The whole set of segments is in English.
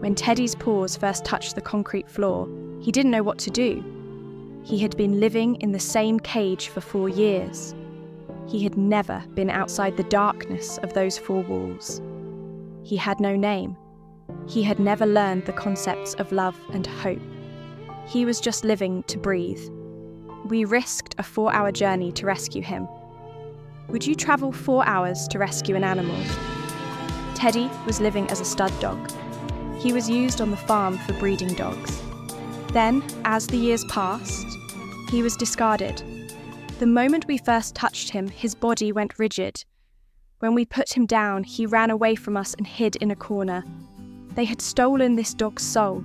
When Teddy's paws first touched the concrete floor, he didn't know what to do. He had been living in the same cage for 4 years. He had never been outside the darkness of those 4 walls. He had no name. He had never learned the concepts of love and hope. He was just living to breathe. We risked a 4-hour journey to rescue him. Would you travel 4 hours to rescue an animal? Teddy was living as a stud dog. He was used on the farm for breeding dogs. Then, as the years passed, he was discarded. The moment we first touched him, his body went rigid. When we put him down, he ran away from us and hid in a corner. They had stolen this dog's soul.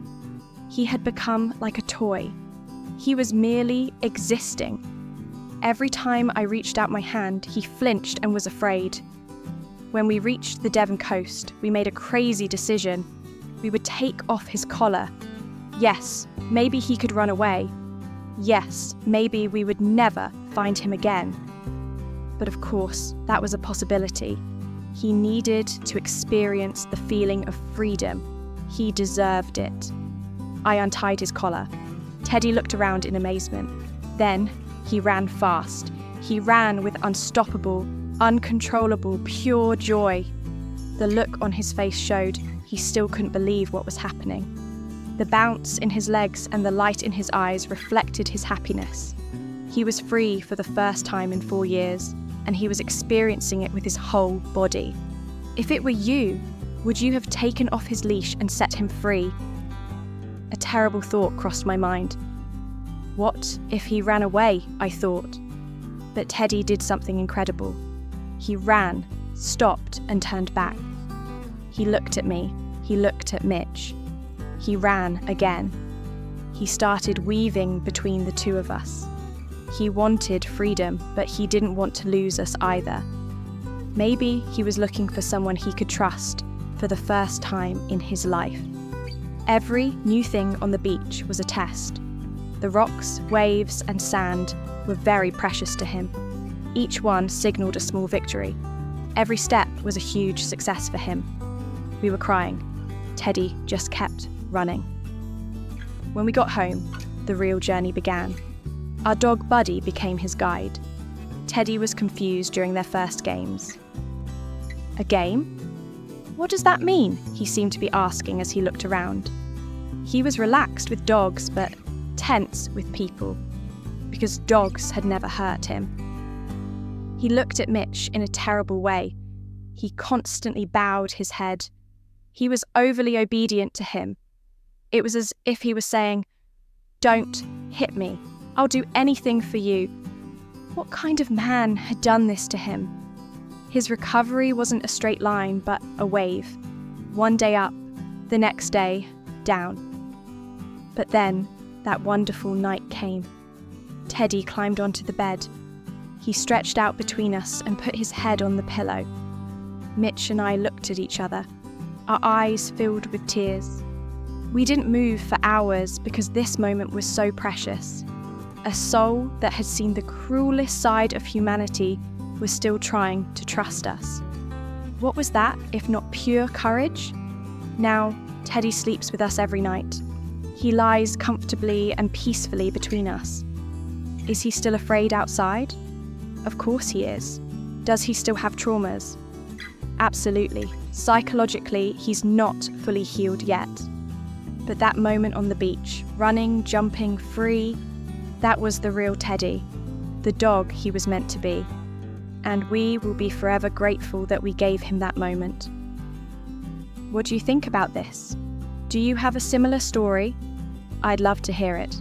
He had become like a toy. He was merely existing. Every time I reached out my hand, he flinched and was afraid. When we reached the Devon coast, we made a crazy decision. We would take off his collar. Yes, maybe he could run away. Yes, maybe we would never find him again. But of course, that was a possibility. He needed to experience the feeling of freedom. He deserved it. I untied his collar. Teddy looked around in amazement. Then he ran fast. He ran with unstoppable, uncontrollable, pure joy. The look on his face showed he still couldn't believe what was happening. The bounce in his legs and the light in his eyes reflected his happiness. He was free for the first time in 4 years, and he was experiencing it with his whole body. If it were you, would you have taken off his leash and set him free? A terrible thought crossed my mind. What if he ran away, I thought. But Teddy did something incredible. He ran, stopped, and turned back. He looked at me. He looked at Mitch. He ran again. He started weaving between the two of us. He wanted freedom, but he didn't want to lose us either. Maybe he was looking for someone he could trust for the first time in his life. Every new thing on the beach was a test. The rocks, waves, and sand were very precious to him. Each one signaled a small victory. Every step was a huge success for him. We were crying. Teddy just kept running. When we got home, the real journey began. Our dog Buddy became his guide. Teddy was confused during their first games. A game? What does that mean? He seemed to be asking as he looked around. He was relaxed with dogs, but tense with people, because dogs had never hurt him. He looked at Mitch in a terrible way. He constantly bowed his head. He was overly obedient to him. It was as if he was saying, "Don't hit me. I'll do anything for you." What kind of man had done this to him? His recovery wasn't a straight line, but a wave. One day up, the next day down. But then, that wonderful night came. Teddy climbed onto the bed. He stretched out between us and put his head on the pillow. Mitch and I looked at each other, our eyes filled with tears. We didn't move for hours because this moment was so precious. A soul that had seen the cruelest side of humanity was still trying to trust us. What was that if not pure courage? Now, Teddy sleeps with us every night. He lies comfortably and peacefully between us. Is he still afraid outside? Of course he is. Does he still have traumas? Absolutely. Psychologically, he's not fully healed yet. But that moment on the beach, running, jumping, free, that was the real Teddy, the dog he was meant to be. And we will be forever grateful that we gave him that moment. What do you think about this? Do you have a similar story? I'd love to hear it.